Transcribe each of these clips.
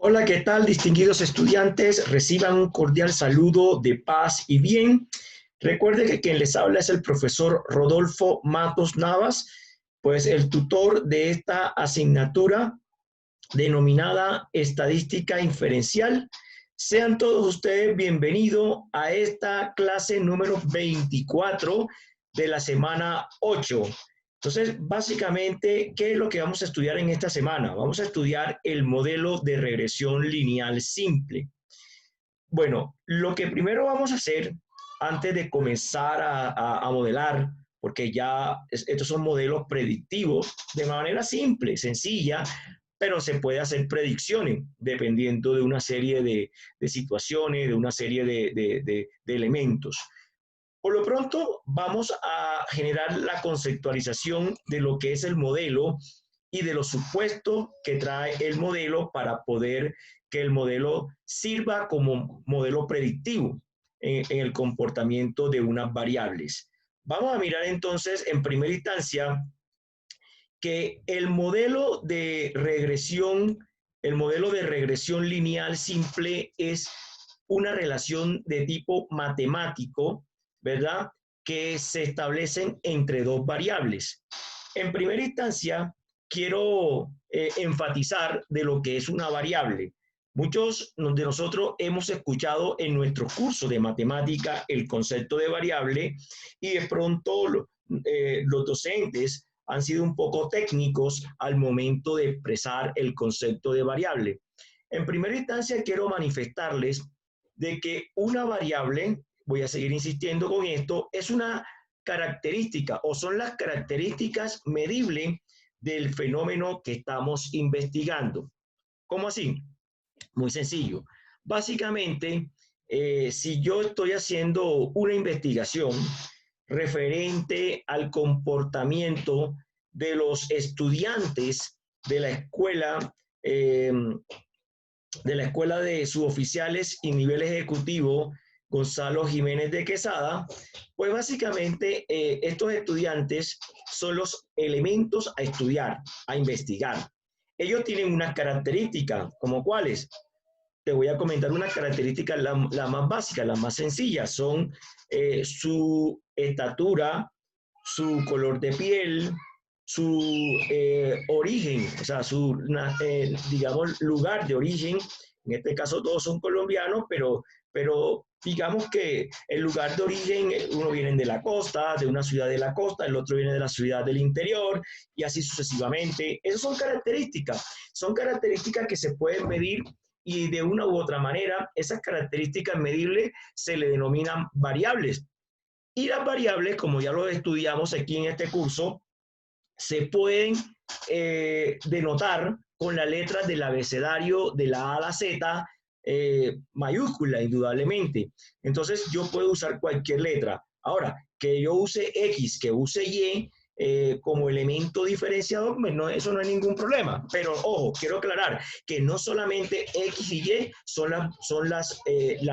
Hola, ¿qué tal, distinguidos estudiantes? Reciban un cordial saludo de paz y bien. Recuerde que quien les habla es el profesor Rodolfo Matos Navas, pues el tutor de esta asignatura denominada Estadística Inferencial. Sean todos ustedes bienvenidos a esta clase número 24 de la semana 8. Entonces, básicamente, ¿qué es lo que vamos a estudiar en esta semana? Vamos a estudiar el modelo de regresión lineal simple. Bueno, lo que primero vamos a hacer antes de comenzar a modelar, porque estos son modelos predictivos de manera simple, sencilla, pero se puede hacer predicciones dependiendo de una serie de situaciones, de una serie de elementos. Por lo pronto, vamos a generar la conceptualización de lo que es el modelo y de los supuestos que trae el modelo para poder que el modelo sirva como modelo predictivo en el comportamiento de unas variables. Vamos a mirar entonces en primera instancia que el modelo de regresión lineal simple es una relación de tipo matemático, ¿verdad? Que se establecen entre dos variables. En primera instancia, quiero enfatizar de lo que es una variable. Muchos de nosotros hemos escuchado en nuestros cursos de matemática el concepto de variable y de pronto los docentes han sido un poco técnicos al momento de expresar el concepto de variable. En primera instancia, quiero manifestarles de que una variable, voy a seguir insistiendo con esto, es una característica o son las características medibles del fenómeno que estamos investigando. ¿Cómo así? Muy sencillo. Básicamente, si yo estoy haciendo una investigación referente al comportamiento de los estudiantes de la escuela de suboficiales y nivel ejecutivo Gonzalo Jiménez de Quesada, pues básicamente estos estudiantes son los elementos a estudiar, a investigar. Ellos tienen unas características, como cuáles. Te voy a comentar unas características, la más básicas, las más sencillas, son su estatura, su color de piel, su origen, o sea, digamos, lugar de origen. En este caso todos son colombianos, pero digamos que el lugar de origen, uno viene de la costa, de una ciudad de la costa, el otro viene de la ciudad del interior, y así sucesivamente. Esas son características que se pueden medir y de una u otra manera esas características medibles se le denominan variables. Y las variables, como ya lo estudiamos aquí en este curso, se pueden denotar con las letras del abecedario de la A a la Z mayúscula, indudablemente. Entonces yo puedo usar cualquier letra. Ahora, que yo use X, que use Y, como elemento diferenciador, pues no, eso no hay ningún problema. Pero ojo, quiero aclarar que no solamente X y Y son las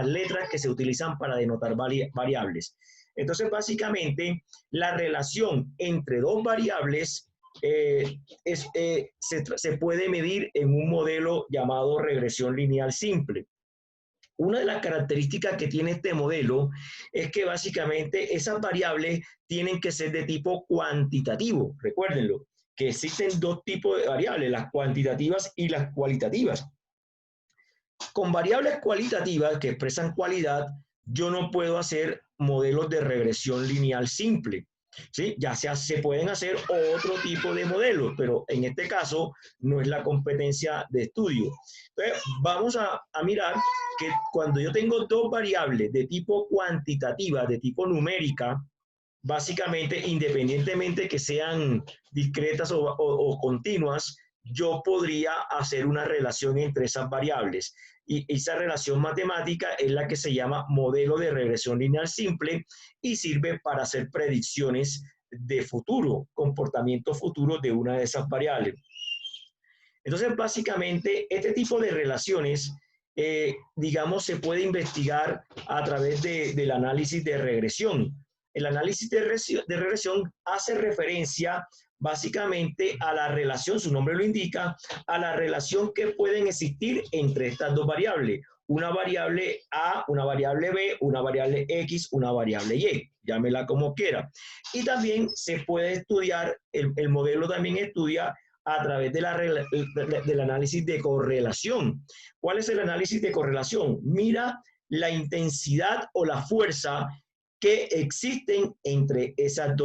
letras que se utilizan para denotar variables. Entonces, básicamente, la relación entre dos variables se puede medir en un modelo llamado regresión lineal simple. Una de las características que tiene este modelo es que básicamente esas variables tienen que ser de tipo cuantitativo. Recuérdenlo, que existen dos tipos de variables, las cuantitativas y las cualitativas. Con variables cualitativas que expresan cualidad, yo no puedo hacer modelos de regresión lineal simple. ¿Sí? Ya se pueden hacer otro tipo de modelos, pero en este caso no es la competencia de estudio. Entonces, vamos a mirar que cuando yo tengo dos variables de tipo cuantitativa, de tipo numérica, básicamente, independientemente que sean discretas o continuas, yo podría hacer una relación entre esas variables. Y esa relación matemática es la que se llama modelo de regresión lineal simple y sirve para hacer predicciones de futuro, comportamiento futuro de una de esas variables. Entonces, básicamente, este tipo de relaciones, digamos, se puede investigar a través del análisis de regresión. El análisis de regresión hace referencia básicamente a la relación, su nombre lo indica, a la relación que pueden existir entre estas dos variables. Una variable A, una variable B, una variable X, una variable Y, llámela como quiera. Y también se puede estudiar, el modelo también estudia a través del análisis de correlación. ¿Cuál es el análisis de correlación? Mira la intensidad o la fuerza que existen entre esa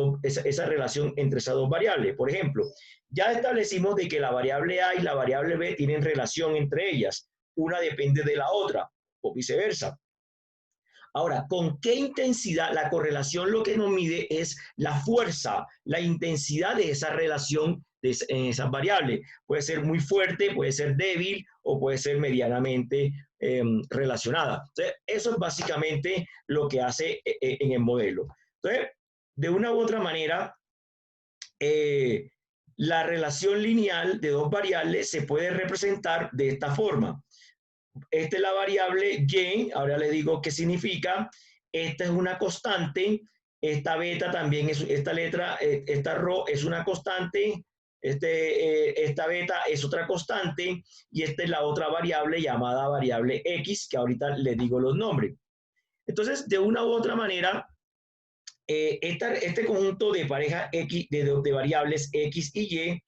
relación entre esas dos variables. Por ejemplo, ya establecimos de que la variable A y la variable B tienen relación entre ellas. Una depende de la otra o viceversa. Ahora, ¿con qué intensidad? La correlación lo que nos mide es la fuerza, la intensidad de esa relación en esas variables. Puede ser muy fuerte, puede ser débil o puede ser medianamente relacionada. Entonces, eso es básicamente lo que hace en el modelo. Entonces, de una u otra manera, la relación lineal de dos variables se puede representar de esta forma. Esta es la variable y, ahora le digo qué significa. Esta es una constante, esta beta también es, esta letra, esta rho es una constante, esta beta es otra constante y esta es la otra variable llamada variable x, que ahorita le digo los nombres. Entonces, de una u otra manera, este conjunto de pareja x, de variables x y y,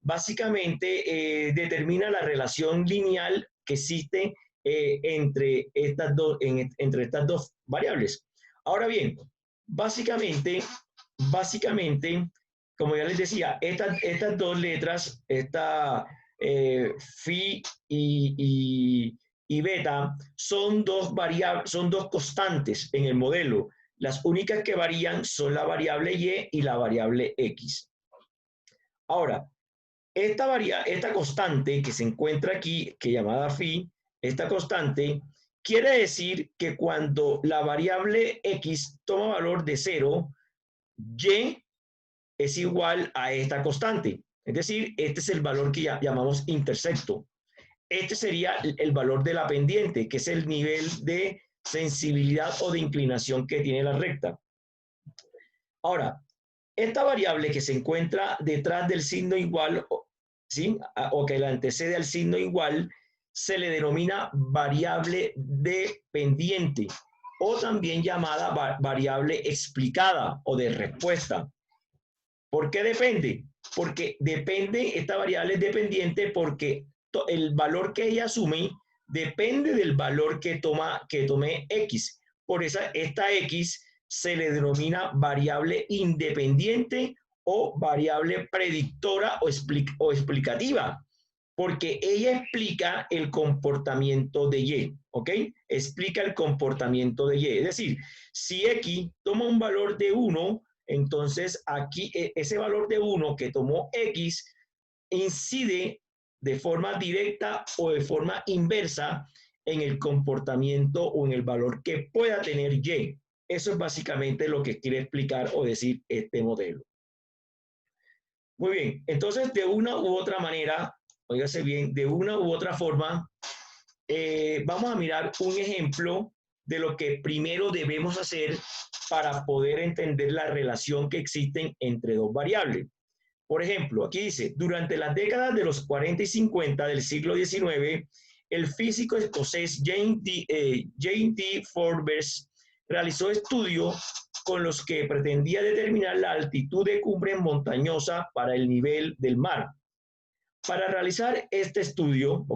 básicamente determina la relación lineal que existe entre estas dos variables. Ahora bien, básicamente, como ya les decía, estas dos letras, phi y beta, son dos constantes en el modelo. Las únicas que varían son la variable y y la variable x. Ahora, esta constante que se encuentra aquí, que llamada phi, esta constante quiere decir que cuando la variable x toma valor de 0, y es igual a esta constante. Es decir, este es el valor que llamamos intersecto. Este sería el valor de la pendiente, que es el nivel de sensibilidad o de inclinación que tiene la recta. Ahora, esta variable que se encuentra detrás del signo igual, ¿sí? O que la antecede al signo igual, se le denomina variable dependiente o también llamada variable explicada o de respuesta. ¿Por qué depende? Porque depende, esta variable es dependiente porque el valor que ella asume depende del valor que tome x. Por eso esta x se le denomina variable independiente o variable predictora o explicativa, porque ella explica el comportamiento de y, ¿ok? Explica el comportamiento de y. Es decir, si x toma un valor de 1, entonces aquí ese valor de 1 que tomó x incide de forma directa o de forma inversa en el comportamiento o en el valor que pueda tener y. Eso es básicamente lo que quiere explicar o decir este modelo. Muy bien, entonces de una u otra manera, óigase bien, de una u otra forma, vamos a mirar un ejemplo de lo que primero debemos hacer para poder entender la relación que existen entre dos variables. Por ejemplo, aquí dice, durante las décadas de los 40 y 50 del siglo XIX, el físico escocés James T. Forbes realizó estudios con los que pretendía determinar la altitud de cumbres montañosas para el nivel del mar. Para realizar este estudio,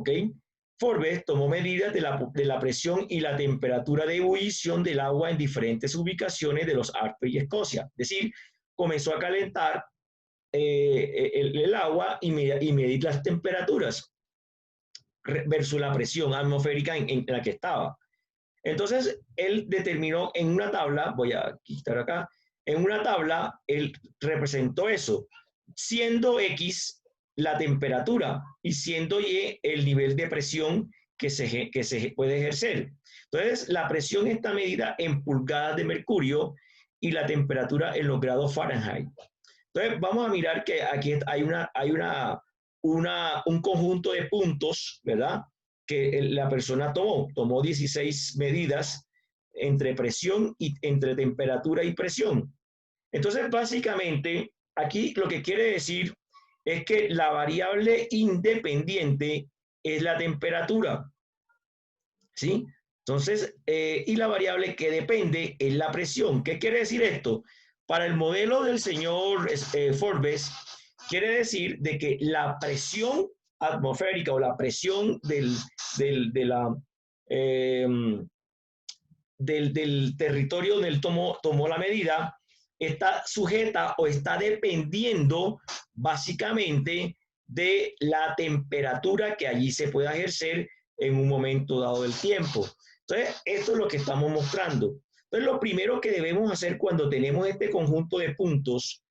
Forbes tomó medidas de la presión y la temperatura de ebullición del agua en diferentes ubicaciones de los Alpes y Escocia. Es decir, comenzó a calentar el agua y medir las temperaturas versus la presión atmosférica en la que estaba. Entonces, él determinó en una tabla, voy a quitar acá, en una tabla, él representó eso, siendo X la temperatura y siendo Y el nivel de presión que se puede ejercer. Entonces, la presión está medida en pulgadas de mercurio y la temperatura en los grados Fahrenheit. Entonces, vamos a mirar que aquí hay un conjunto de puntos, ¿verdad? Que la persona tomó 16 medidas entre presión y entre temperatura y presión. Entonces, básicamente, aquí lo que quiere decir es que la variable independiente es la temperatura, ¿sí? Entonces, y la variable que depende es la presión. ¿Qué quiere decir esto? Para el modelo del señor Forbes, quiere decir de que la presión atmosférica o la presión eh, del territorio donde él tomó la medida está sujeta o está dependiendo básicamente de la temperatura que allí se pueda ejercer en un momento dado del tiempo. Entonces, esto es lo que estamos mostrando. Entonces, lo primero que debemos hacer cuando tenemos este conjunto de puntos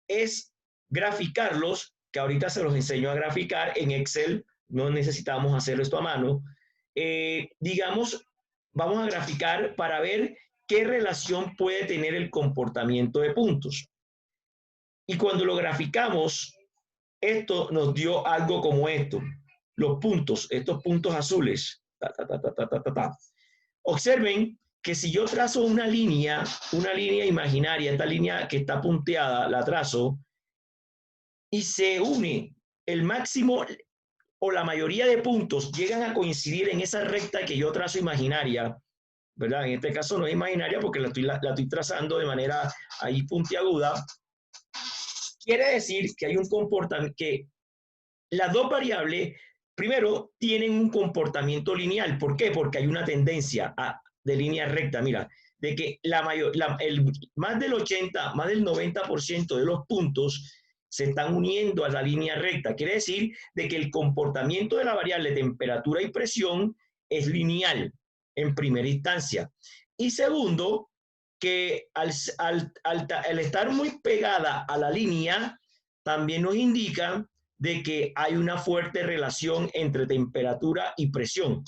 es graficarlos, que ahorita se los enseño a graficar en Excel, no necesitamos hacer esto a mano. Digamos, vamos a graficar para ver qué relación puede tener el comportamiento de puntos. Y cuando lo graficamos, esto nos dio algo como esto. Los puntos, estos puntos azules. Observen que si yo trazo una línea imaginaria, esta línea que está punteada, la trazo, y se une el máximo o la mayoría de puntos llegan a coincidir en esa recta que yo trazo imaginaria, ¿verdad? En este caso no es imaginaria porque la estoy trazando de manera ahí puntiaguda. Quiere decir que hay un comportamiento, que las dos variables, primero, tienen un comportamiento lineal. ¿Por qué? Porque hay una tendencia de línea recta, mira, de que más del 80, más del 90% de los puntos se están uniendo a la línea recta. Quiere decir de que el comportamiento de la variable temperatura y presión es lineal en primera instancia. Y segundo, que al estar muy pegada a la línea, también nos indica de que hay una fuerte relación entre temperatura y presión.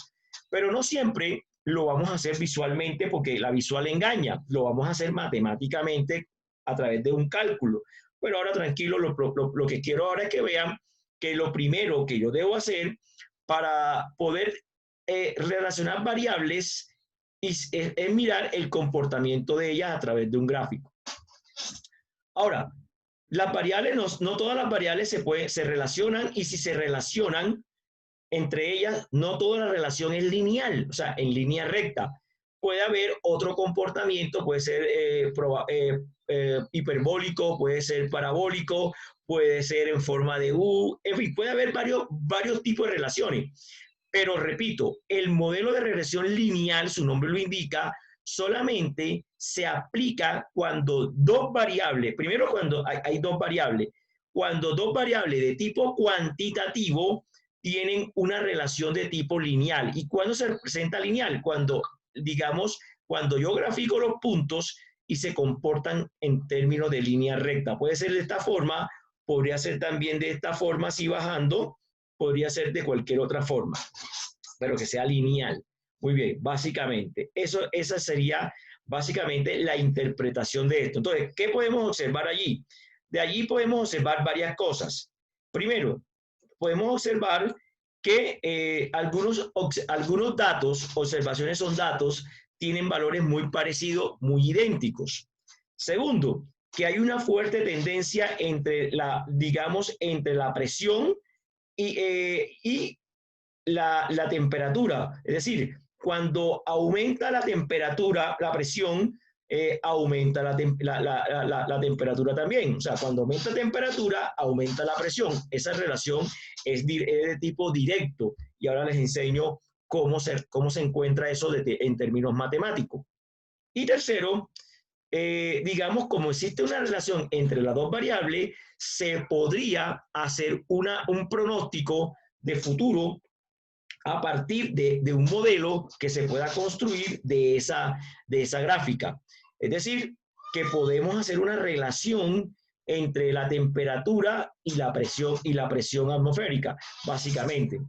Pero no siempre lo vamos a hacer visualmente porque la visual engaña, lo vamos a hacer matemáticamente a través de un cálculo. Pero ahora tranquilo, lo que quiero ahora es que vean que lo primero que yo debo hacer para poder relacionar variables es mirar el comportamiento de ellas a través de un gráfico. Ahora, las variables, no todas las variables se relacionan, y si se relacionan entre ellas, no toda la relación es lineal, o sea, en línea recta. Puede haber otro comportamiento, puede ser hiperbólico, puede ser parabólico, puede ser en forma de U, en fin, puede haber varios tipos de relaciones. Pero repito, el modelo de regresión lineal, su nombre lo indica, solamente se aplica cuando dos variables, primero cuando hay dos variables, cuando dos variables de tipo cuantitativo tienen una relación de tipo lineal. ¿Y cuándo se representa lineal? Cuando, digamos, cuando yo grafico los puntos y se comportan en términos de línea recta. Puede ser de esta forma, podría ser también de esta forma, así bajando, podría ser de cualquier otra forma, pero que sea lineal. Muy bien, básicamente, esa sería básicamente la interpretación de esto. Entonces, ¿qué podemos observar allí? De allí podemos observar varias cosas. Primero, podemos observar que algunos datos, observaciones son datos, tienen valores muy parecidos, muy idénticos. Segundo, que hay una fuerte tendencia entre entre la presión y la temperatura. Es decir, cuando aumenta la temperatura, la presión, aumenta la temperatura también. O sea, cuando aumenta la temperatura, aumenta la presión. Esa relación es de tipo directo. Y ahora les enseño cómo se encuentra eso en términos matemáticos. Y tercero, digamos, como existe una relación entre las dos variables, se podría hacer un pronóstico de futuro a partir de un modelo que se pueda construir de esa gráfica. Es decir, que podemos hacer una relación entre la temperatura y la presión atmosférica, básicamente.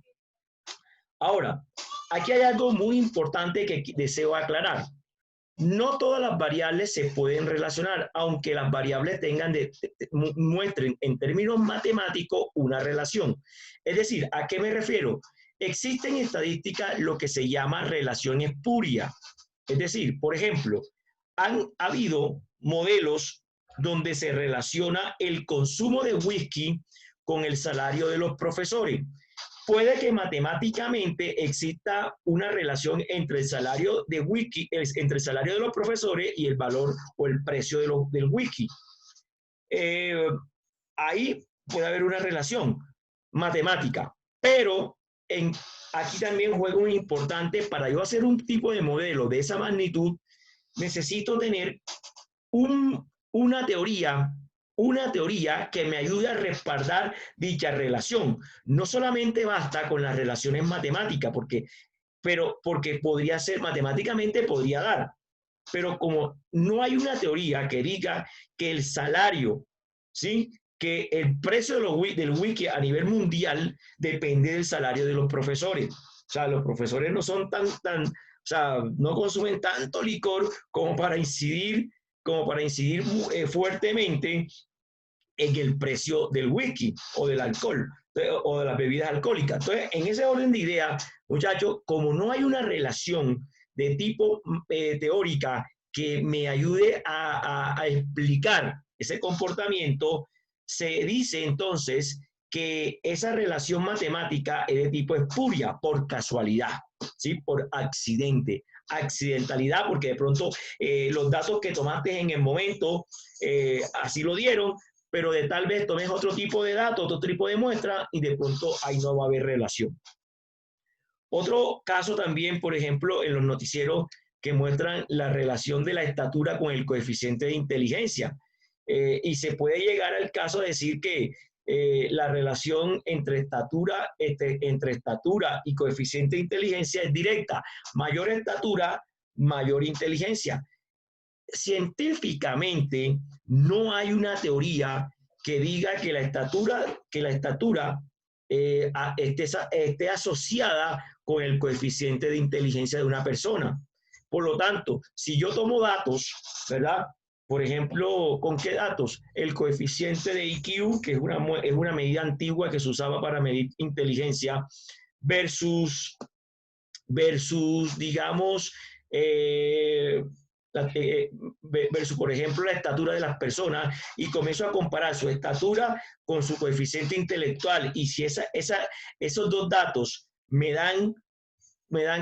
Ahora, aquí hay algo muy importante que deseo aclarar. No todas las variables se pueden relacionar, aunque las variables muestren en términos matemáticos una relación. Es decir, ¿a qué me refiero? Existen en estadística lo que se llama relación espuria. Es decir, por ejemplo, han habido modelos donde se relaciona el consumo de whisky con el salario de los profesores. Puede que matemáticamente exista una relación entre el salario de whisky, entre el salario de los profesores y el valor o el precio del whisky. Ahí puede haber una relación matemática, pero aquí también juega un importante. Para yo hacer un tipo de modelo de esa magnitud, necesito tener una teoría que me ayude a respaldar dicha relación. No solamente basta con las relaciones matemáticas, porque podría ser matemáticamente, podría dar, pero como no hay una teoría que diga que el salario, ¿sí?, que el precio del wiki a nivel mundial depende del salario de los profesores. O sea, los profesores no son o sea, no consumen tanto licor como para incidir fuertemente en el precio del whisky o del alcohol o de las bebidas alcohólicas. Entonces, en ese orden de ideas, muchachos, como no hay una relación de tipo teórica que me ayude a explicar ese comportamiento, se dice entonces que esa relación matemática es de tipo espuria, por casualidad, ¿sí?, por accidente, accidentalidad, porque de pronto los datos que tomaste en el momento así lo dieron, pero de tal vez tomes otro tipo de datos, otro tipo de muestra, y de pronto ahí no va a haber relación. Otro caso también, por ejemplo, en los noticieros que muestran la relación de la estatura con el coeficiente de inteligencia. Y se puede llegar al caso de decir que la relación entre estatura y coeficiente de inteligencia es directa. Mayor estatura, mayor inteligencia. Científicamente no hay una teoría que diga que la estatura esté asociada con el coeficiente de inteligencia de una persona. Por lo tanto, si yo tomo datos, ¿verdad? Por ejemplo, ¿con qué datos? El coeficiente de IQ, que es una medida antigua que se usaba para medir inteligencia, versus digamos, versus, por ejemplo, la estatura de las personas, y comienzo a comparar su estatura con su coeficiente intelectual, y si esos dos datos me dan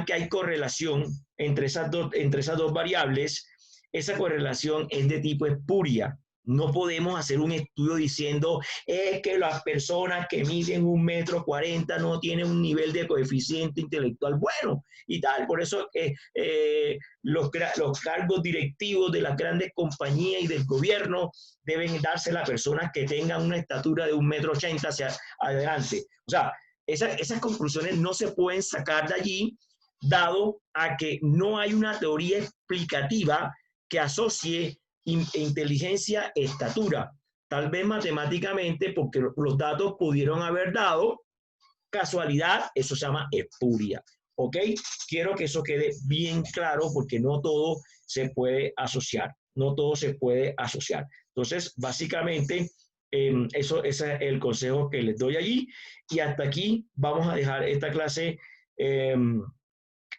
que hay correlación entre esas dos variables, esa correlación es de tipo espuria. No podemos hacer un estudio diciendo es que las personas que miden 1,40 m no tienen un nivel de coeficiente intelectual bueno y tal. Por eso los cargos directivos de las grandes compañías y del gobierno deben darse a personas que tengan una estatura de 1,80 m hacia adelante. O sea, esas conclusiones no se pueden sacar de allí, dado a que no hay una teoría explicativa que asocie inteligencia e estatura. Tal vez matemáticamente, porque los datos pudieron haber dado casualidad, eso se llama espuria. ¿Ok? Quiero que eso quede bien claro, porque no todo se puede asociar. No todo se puede asociar. Entonces, básicamente, ese es el consejo que les doy allí. Y hasta aquí vamos a dejar esta clase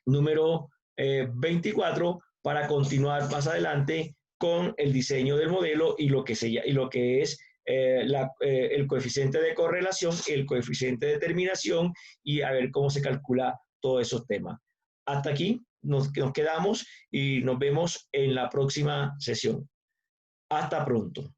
número 24 para continuar más adelante con el diseño del modelo y lo que es el coeficiente de correlación, el coeficiente de determinación, y a ver cómo se calcula todos esos temas. Hasta aquí nos quedamos y nos vemos en la próxima sesión. Hasta pronto.